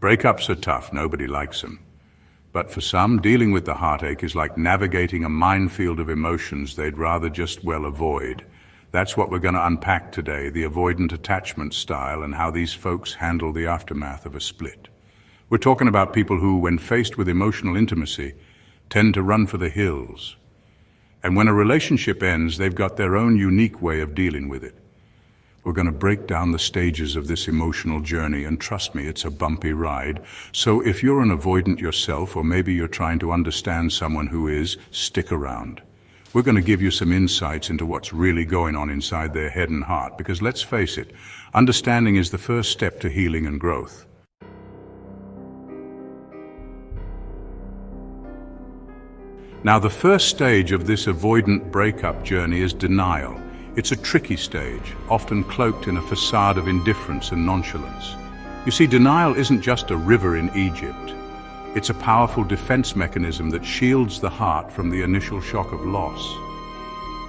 Breakups are tough, nobody likes them. But for some, dealing with the heartache is like navigating a minefield of emotions they'd rather just well avoid. That's what we're going to unpack today, the avoidant attachment style and how these folks handle the aftermath of a split. We're talking about people who, when faced with emotional intimacy, tend to run for the hills. And when a relationship ends, they've got their own unique way of dealing with it. We're going to break down the stages of this emotional journey, and trust me, it's a bumpy ride. So if you're an avoidant yourself, or maybe you're trying to understand someone who is, stick around. We're going to give you some insights into what's really going on inside their head and heart, because let's face it, understanding is the first step to healing and growth. Now, the first stage of this avoidant breakup journey is denial. It's a tricky stage, often cloaked in a facade of indifference and nonchalance. You see, denial isn't just a river in Egypt. It's a powerful defense mechanism that shields the heart from the initial shock of loss.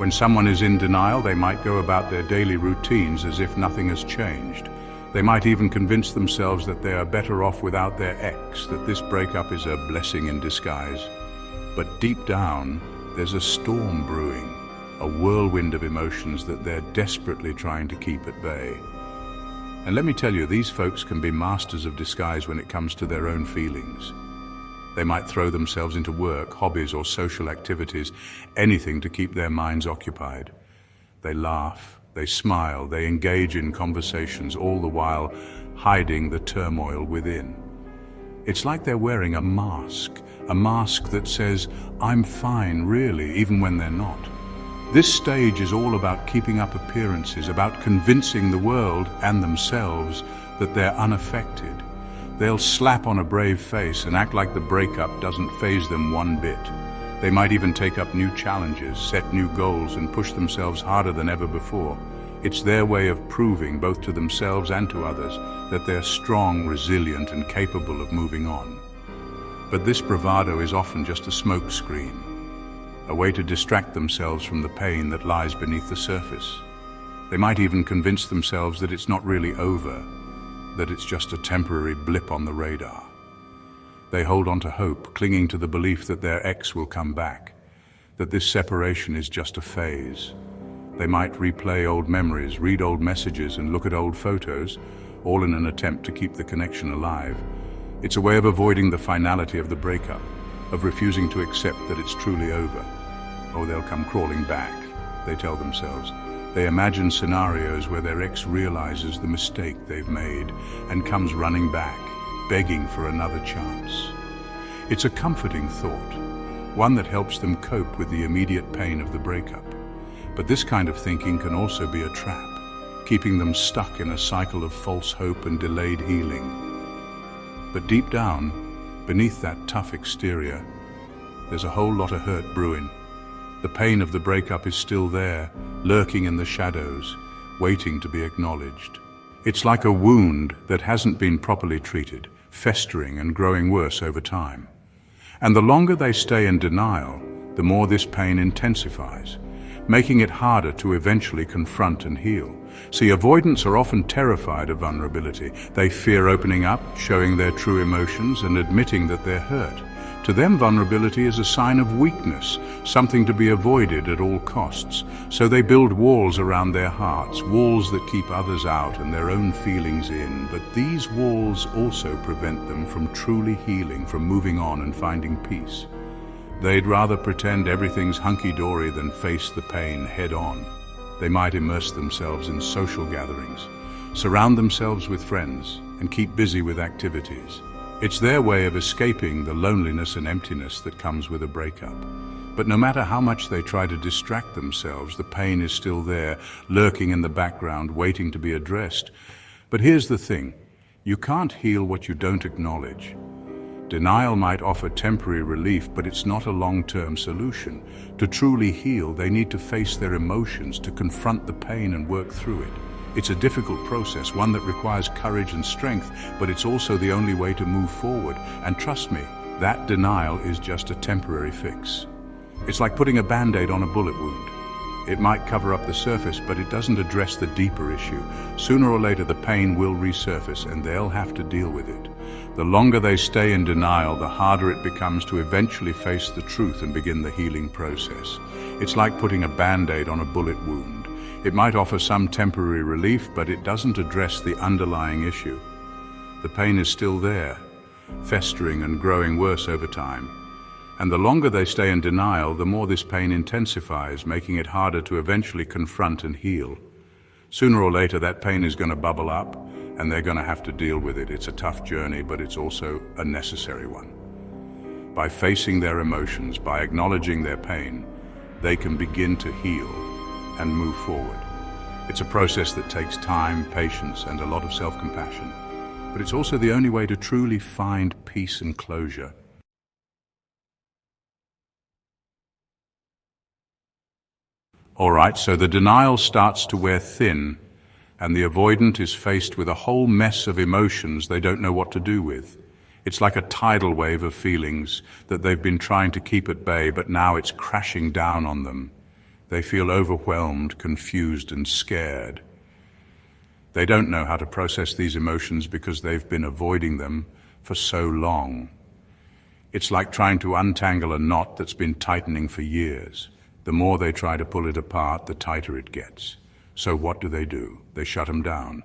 When someone is in denial, they might go about their daily routines as if nothing has changed. They might even convince themselves that they are better off without their ex, that this breakup is a blessing in disguise. But deep down, there's a storm brewing. A whirlwind of emotions that they're desperately trying to keep at bay. And let me tell you, these folks can be masters of disguise when it comes to their own feelings. They might throw themselves into work, hobbies, or social activities, anything to keep their minds occupied. They laugh, they smile, they engage in conversations, all the while hiding the turmoil within. It's like they're wearing a mask that says, "I'm fine, really," even when they're not. This stage is all about keeping up appearances, about convincing the world and themselves that they're unaffected. They'll slap on a brave face and act like the breakup doesn't faze them one bit. They might even take up new challenges, set new goals, and push themselves harder than ever before. It's their way of proving, both to themselves and to others, that they're strong, resilient, and capable of moving on. But this bravado is often just a smokescreen, a way to distract themselves from the pain that lies beneath the surface. They might even convince themselves that it's not really over, that it's just a temporary blip on the radar. They hold on to hope, clinging to the belief that their ex will come back, that this separation is just a phase. They might replay old memories, read old messages, and look at old photos, all in an attempt to keep the connection alive. It's a way of avoiding the finality of the breakup, of refusing to accept that it's truly over. Oh, they'll come crawling back, they tell themselves. They imagine scenarios where their ex realizes the mistake they've made and comes running back, begging for another chance. It's a comforting thought, one that helps them cope with the immediate pain of the breakup. But this kind of thinking can also be a trap, keeping them stuck in a cycle of false hope and delayed healing. But deep down, beneath that tough exterior, there's a whole lot of hurt brewing. The pain of the breakup is still there, lurking in the shadows, waiting to be acknowledged. It's like a wound that hasn't been properly treated, festering and growing worse over time. And the longer they stay in denial, the more this pain intensifies, making it harder to eventually confront and heal. See, avoidants are often terrified of vulnerability. They fear opening up, showing their true emotions, and admitting that they're hurt. To them, vulnerability is a sign of weakness, something to be avoided at all costs. So they build walls around their hearts, walls that keep others out and their own feelings in. But these walls also prevent them from truly healing, from moving on and finding peace. They'd rather pretend everything's hunky-dory than face the pain head-on. They might immerse themselves in social gatherings, surround themselves with friends, and keep busy with activities. It's their way of escaping the loneliness and emptiness that comes with a breakup. But no matter how much they try to distract themselves, the pain is still there, lurking in the background, waiting to be addressed. But here's the thing, you can't heal what you don't acknowledge. Denial might offer temporary relief, but it's not a long-term solution. To truly heal, they need to face their emotions, to confront the pain and work through it. It's a difficult process, one that requires courage and strength, but it's also the only way to move forward. And trust me, that denial is just a temporary fix. It's like putting a band-aid on a bullet wound. It might cover up the surface, but it doesn't address the deeper issue. Sooner or later, the pain will resurface, and they'll have to deal with it. The longer they stay in denial, the harder it becomes to eventually face the truth and begin the healing process. It's like putting a Band-Aid on a bullet wound. It might offer some temporary relief, but it doesn't address the underlying issue. The pain is still there, festering and growing worse over time. And the longer they stay in denial, the more this pain intensifies, making it harder to eventually confront and heal. Sooner or later, that pain is going to bubble up, and they're going to have to deal with it. It's a tough journey, but it's also a necessary one. By facing their emotions, by acknowledging their pain, they can begin to heal and move forward. It's a process that takes time, patience, and a lot of self-compassion. But it's also the only way to truly find peace and closure. All right, so the denial starts to wear thin, and the avoidant is faced with a whole mess of emotions they don't know what to do with. It's like a tidal wave of feelings that they've been trying to keep at bay, but now it's crashing down on them. They feel overwhelmed, confused, and scared. They don't know how to process these emotions because they've been avoiding them for so long. It's like trying to untangle a knot that's been tightening for years. The more they try to pull it apart, the tighter it gets. So what do? They shut them down.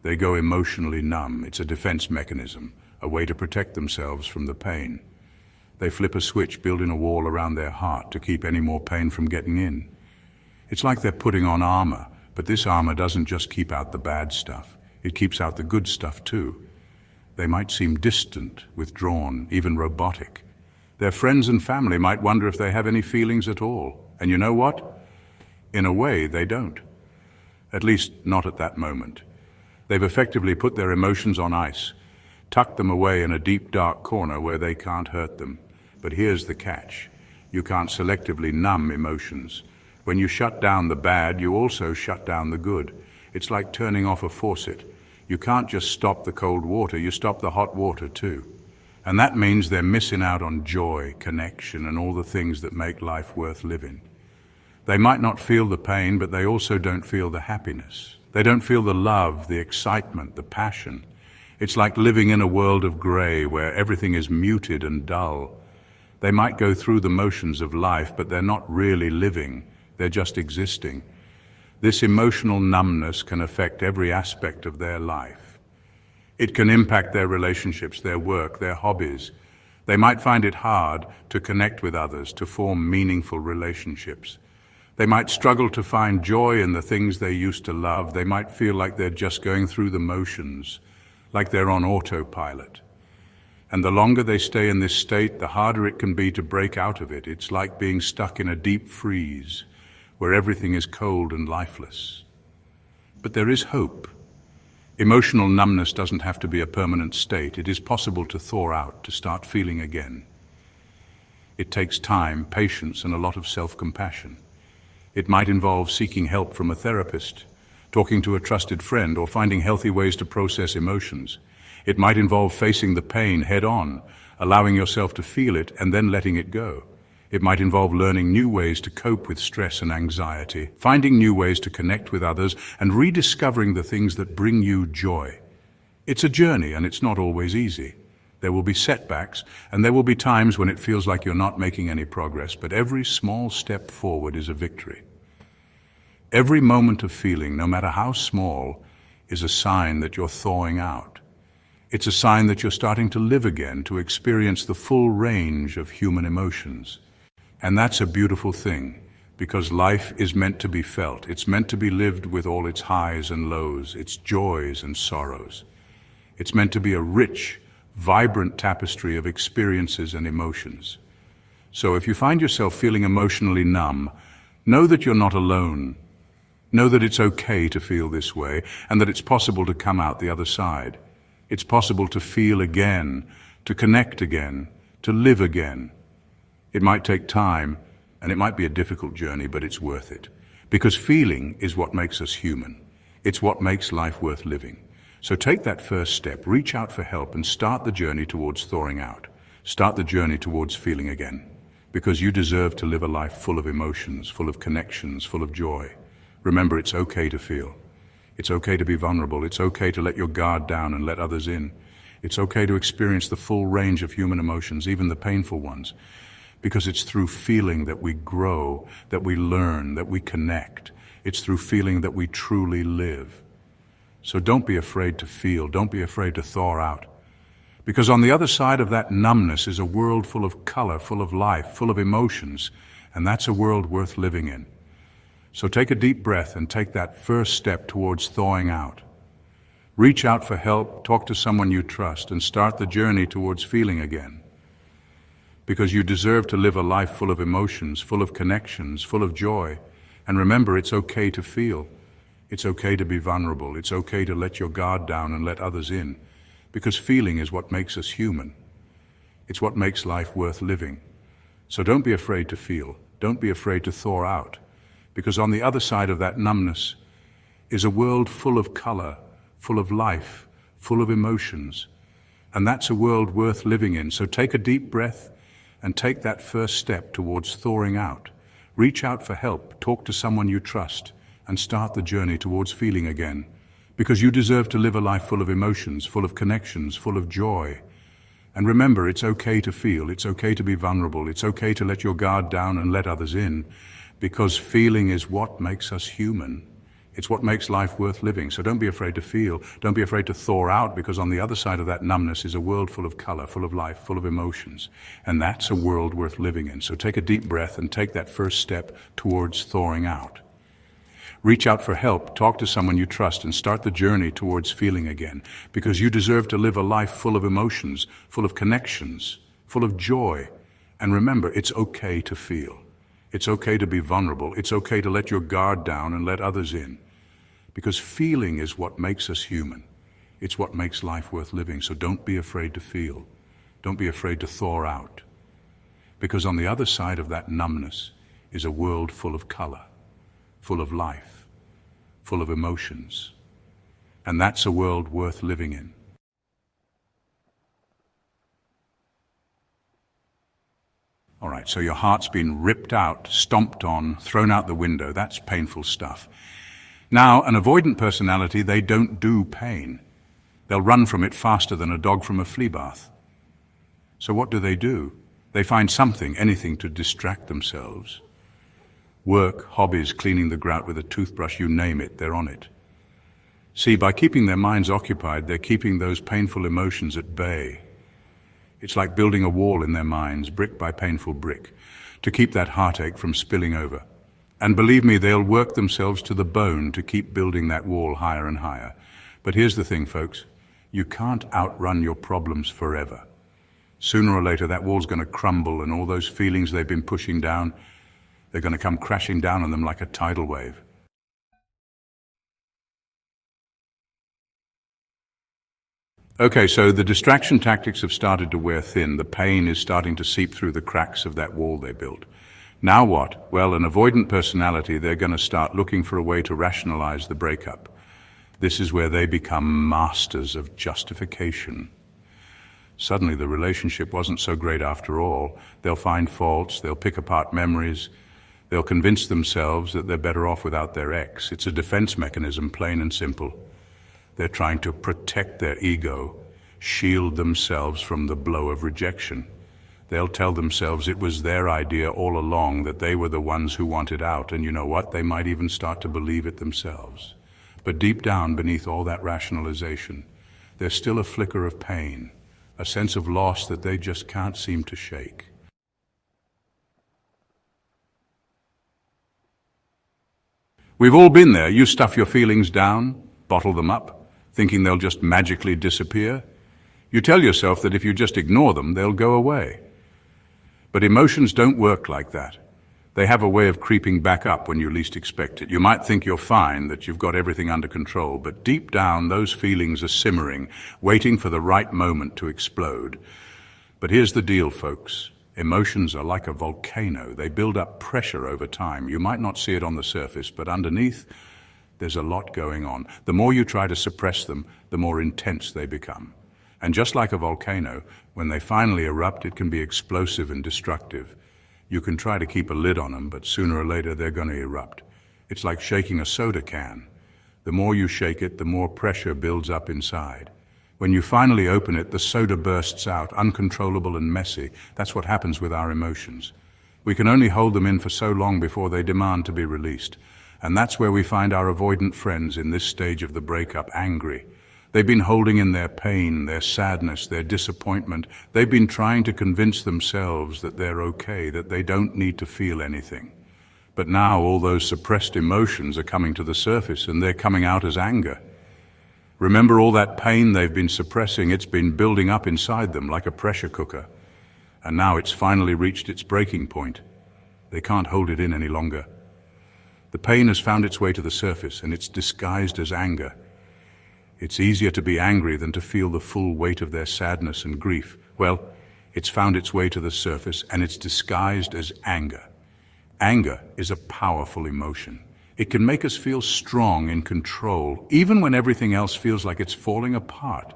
They go emotionally numb. It's a defense mechanism, a way to protect themselves from the pain. They flip a switch, building a wall around their heart to keep any more pain from getting in. It's like they're putting on armor, but this armor doesn't just keep out the bad stuff. It keeps out the good stuff too. They might seem distant, withdrawn, even robotic. Their friends and family might wonder if they have any feelings at all. And you know what? In a way, they don't. At least not at that moment. They've effectively put their emotions on ice, tucked them away in a deep, dark corner where they can't hurt them. But here's the catch. You can't selectively numb emotions. When you shut down the bad, you also shut down the good. It's like turning off a faucet. You can't just stop the cold water, you stop the hot water too. And that means they're missing out on joy, connection, and all the things that make life worth living. They might not feel the pain, but they also don't feel the happiness. They don't feel the love, the excitement, the passion. It's like living in a world of gray where everything is muted and dull. They might go through the motions of life, but they're not really living. They're just existing. This emotional numbness can affect every aspect of their life. It can impact their relationships, their work, their hobbies. They might find it hard to connect with others, to form meaningful relationships. They might struggle to find joy in the things they used to love. They might feel like they're just going through the motions, like they're on autopilot. And the longer they stay in this state, the harder it can be to break out of it. It's like being stuck in a deep freeze, where everything is cold and lifeless. But there is hope. Emotional numbness doesn't have to be a permanent state. It is possible to thaw out, to start feeling again. It takes time, patience, and a lot of self-compassion. It might involve seeking help from a therapist, talking to a trusted friend, or finding healthy ways to process emotions. It might involve facing the pain head-on, allowing yourself to feel it and then letting it go. It might involve learning new ways to cope with stress and anxiety, finding new ways to connect with others, and rediscovering the things that bring you joy. It's a journey, and it's not always easy. There will be setbacks, and there will be times when it feels like you're not making any progress, but every small step forward is a victory. Every moment of feeling, no matter how small, is a sign that you're thawing out. It's a sign that you're starting to live again, to experience the full range of human emotions. And that's a beautiful thing, because life is meant to be felt. It's meant to be lived with all its highs and lows, its joys and sorrows. It's meant to be a rich, vibrant tapestry of experiences and emotions. So if you find yourself feeling emotionally numb, know that you're not alone. Know that it's okay to feel this way, and that it's possible to come out the other side. It's possible to feel again, to connect again, to live again. It might take time, and it might be a difficult journey, but it's worth it. Because feeling is what makes us human. It's what makes life worth living. So take that first step, reach out for help, and start the journey towards thawing out. Start the journey towards feeling again. because you deserve to live a life full of emotions, full of connections, full of joy. Remember, it's okay to feel. It's okay to be vulnerable. It's okay to let your guard down and let others in. It's okay to experience the full range of human emotions, even the painful ones, because it's through feeling that we grow, that we learn, that we connect. It's through feeling that we truly live. So don't be afraid to feel. Don't be afraid to thaw out. Because on the other side of that numbness is a world full of color, full of life, full of emotions, and that's a world worth living in. So take a deep breath and take that first step towards thawing out. Reach out for help, talk to someone you trust, and start the journey towards feeling again. Because you deserve to live a life full of emotions, full of connections, full of joy. And remember, it's okay to feel. It's okay to be vulnerable. It's okay to let your guard down and let others in. Because feeling is what makes us human. It's what makes life worth living. So don't be afraid to feel. Don't be afraid to thaw out. Because on the other side of that numbness is a world full of color, full of life, full of emotions. And that's a world worth living in. So take a deep breath and take that first step towards thawing out. Reach out for help, talk to someone you trust, and start the journey towards feeling again. Because you deserve to live a life full of emotions, full of connections, full of joy. And remember, it's okay to feel, it's okay to be vulnerable, it's okay to let your guard down and let others in, because feeling is what makes us human. It's what makes life worth living. So don't be afraid to feel, don't be afraid to thaw out, because on the other side of that numbness is a world full of color, full of life, full of emotions. And that's a world worth living in. So take a deep breath and take that first step towards thawing out. Reach out for help, talk to someone you trust, and start the journey towards feeling again, because you deserve to live a life full of emotions, full of connections, full of joy. And remember, it's okay to feel. It's okay to be vulnerable. It's okay to let your guard down and let others in, because feeling is what makes us human. It's what makes life worth living. So don't be afraid to feel. Don't be afraid to thaw out, because on the other side of that numbness is a world full of color, full of life, full of emotions. And that's a world worth living in. All right, so your heart's been ripped out, stomped on, thrown out the window. That's painful stuff. Now, an avoidant personality, they don't do pain. They'll run from it faster than a dog from a flea bath. So what do? They find something, anything to distract themselves. Work, hobbies, cleaning the grout with a toothbrush, you name it, they're on it. See, by keeping their minds occupied, they're keeping those painful emotions at bay. It's like building a wall in their minds, brick by painful brick, to keep that heartache from spilling over. And believe me, they'll work themselves to the bone to keep building that wall higher and higher. But here's the thing, folks. You can't outrun your problems forever. Sooner or later, that wall's going to crumble, and all those feelings they've been pushing down, they're going to come crashing down on them like a tidal wave. Okay, so the distraction tactics have started to wear thin. The pain is starting to seep through the cracks of that wall they built. Now what? Well, an avoidant personality, they're going to start looking for a way to rationalize the breakup. This is where they become masters of justification. Suddenly the relationship wasn't so great after all. They'll find faults, they'll pick apart memories, they'll convince themselves that they're better off without their ex. It's a defense mechanism, plain and simple. They're trying to protect their ego, shield themselves from the blow of rejection. They'll tell themselves it was their idea all along, that they were the ones who wanted out, and you know what? They might even start to believe it themselves. But deep down, beneath all that rationalization, there's still a flicker of pain, a sense of loss that they just can't seem to shake. We've all been there. You stuff your feelings down, bottle them up, thinking they'll just magically disappear. You tell yourself that if you just ignore them, they'll go away. But emotions don't work like that. They have a way of creeping back up when you least expect it. You might think you're fine, that you've got everything under control, but deep down those feelings are simmering, waiting for the right moment to explode. But here's the deal, folks. Emotions are like a volcano. They build up pressure over time. You might not see it on the surface, but underneath, there's a lot going on. The more you try to suppress them, the more intense they become. And just like a volcano, when they finally erupt, it can be explosive and destructive. You can try to keep a lid on them, but sooner or later they're going to erupt. It's like shaking a soda can. The more you shake it, the more pressure builds up inside. When you finally open it, the soda bursts out, uncontrollable and messy. That's what happens with our emotions. We can only hold them in for so long before they demand to be released. And that's where we find our avoidant friends in this stage of the breakup angry. They've been holding in their pain, their sadness, their disappointment. They've been trying to convince themselves that they're okay, that they don't need to feel anything. But now all those suppressed emotions are coming to the surface, and they're coming out as anger. Remember all that pain they've been suppressing? It's been building up inside them like a pressure cooker. And now it's finally reached its breaking point. They can't hold it in any longer. The pain has found its way to the surface, and it's disguised as anger. It's easier to be angry than to feel the full weight of their sadness and grief. Well, it's found its way to the surface, and it's disguised as anger. Anger is a powerful emotion. It can make us feel strong, in control, even when everything else feels like it's falling apart.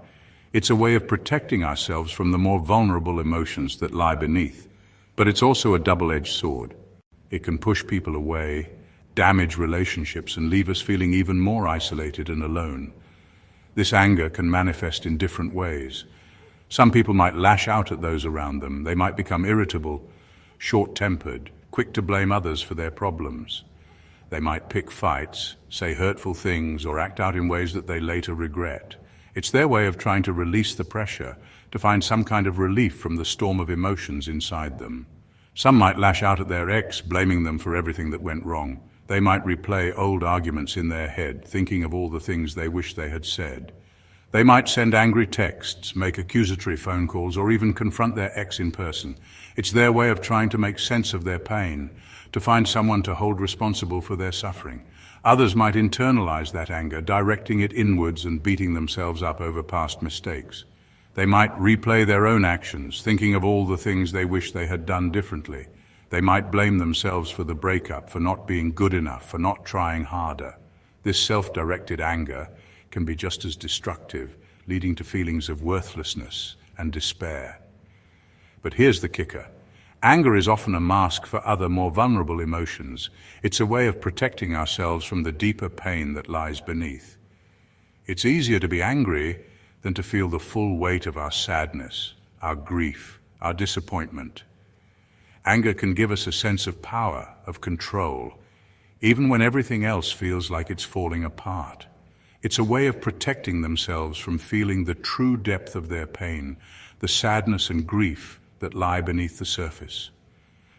It's a way of protecting ourselves from the more vulnerable emotions that lie beneath. But it's also a double-edged sword. It can push people away, damage relationships, and leave us feeling even more isolated and alone. This anger can manifest in different ways. Some people might lash out at those around them. They might become irritable, short-tempered, quick to blame others for their problems. They might pick fights, say hurtful things, or act out in ways that they later regret. It's their way of trying to release the pressure, to find some kind of relief from the storm of emotions inside them. Some might lash out at their ex, blaming them for everything that went wrong. They might replay old arguments in their head, thinking of all the things they wish they had said. They might send angry texts, make accusatory phone calls, or even confront their ex in person. It's their way of trying to make sense of their pain, to find someone to hold responsible for their suffering. Others might internalize that anger, directing it inwards and beating themselves up over past mistakes. They might replay their own actions, thinking of all the things they wish they had done differently. They might blame themselves for the breakup, for not being good enough, for not trying harder. This self-directed anger can be just as destructive, leading to feelings of worthlessness and despair. But here's the kicker. Anger is often a mask for other, more vulnerable emotions. It's a way of protecting ourselves from the deeper pain that lies beneath. It's easier to be angry than to feel the full weight of our sadness, our grief, our disappointment. Anger can give us a sense of power, of control, even when everything else feels like it's falling apart. It's a way of protecting themselves from feeling the true depth of their pain, the sadness and grief that lie beneath the surface.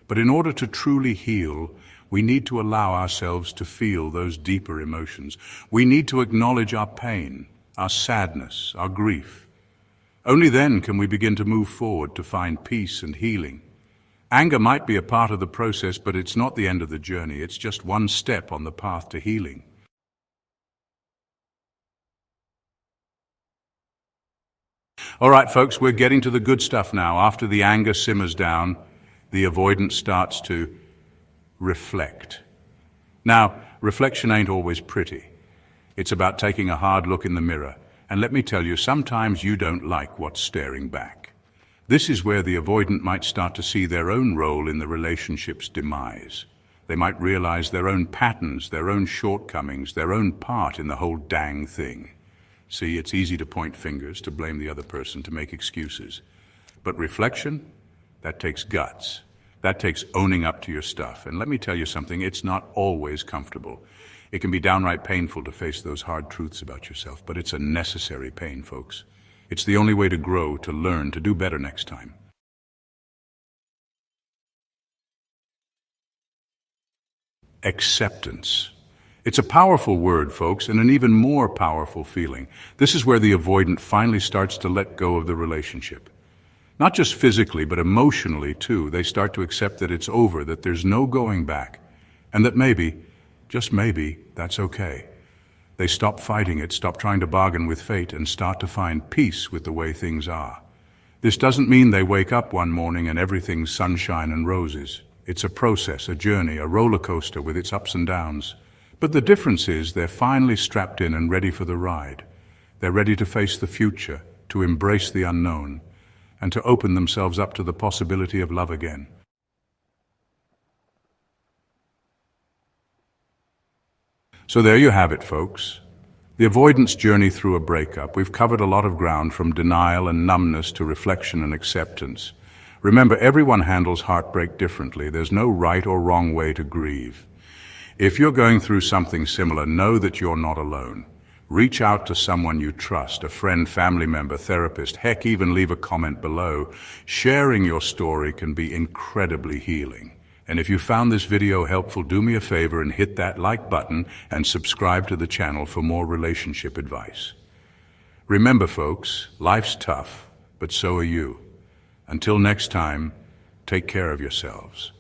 But in order to truly heal, we need to allow ourselves to feel those deeper emotions. We need to acknowledge our pain, our sadness, our grief. Only then can we begin to move forward to find peace and healing. Anger might be a part of the process, but it's not the end of the journey. It's just one step on the path to healing. All right, folks, we're getting to the good stuff now. After the anger simmers down, the avoidance starts to reflect. Now, reflection ain't always pretty. It's about taking a hard look in the mirror. And let me tell you, sometimes you don't like what's staring back. This is where the avoidant might start to see their own role in the relationship's demise. They might realize their own patterns, their own shortcomings, their own part in the whole dang thing. See, it's easy to point fingers, to blame the other person, to make excuses. But reflection, that takes guts. That takes owning up to your stuff. And let me tell you something, it's not always comfortable. It can be downright painful to face those hard truths about yourself, but it's a necessary pain, folks. It's the only way to grow, to learn, to do better next time. Acceptance. It's a powerful word, folks, and an even more powerful feeling. This is where the avoidant finally starts to let go of the relationship. Not just physically, but emotionally, too. They start to accept that it's over, that there's no going back, and that maybe, just maybe, that's okay. They stop fighting it, stop trying to bargain with fate, and start to find peace with the way things are. This doesn't mean they wake up one morning and everything's sunshine and roses. It's a process, a journey, a roller coaster with its ups and downs. But the difference is they're finally strapped in and ready for the ride. They're ready to face the future, to embrace the unknown, and to open themselves up to the possibility of love again. So there you have it, folks. The avoidance journey through a breakup. We've covered a lot of ground, from denial and numbness to reflection and acceptance. Remember, everyone handles heartbreak differently. There's no right or wrong way to grieve. If you're going through something similar, know that you're not alone. Reach out to someone you trust, a friend, family member, therapist, heck, even leave a comment below. Sharing your story can be incredibly healing. And if you found this video helpful, do me a favor and hit that like button and subscribe to the channel for more relationship advice. Remember, folks, life's tough, but so are you. Until next time, take care of yourselves.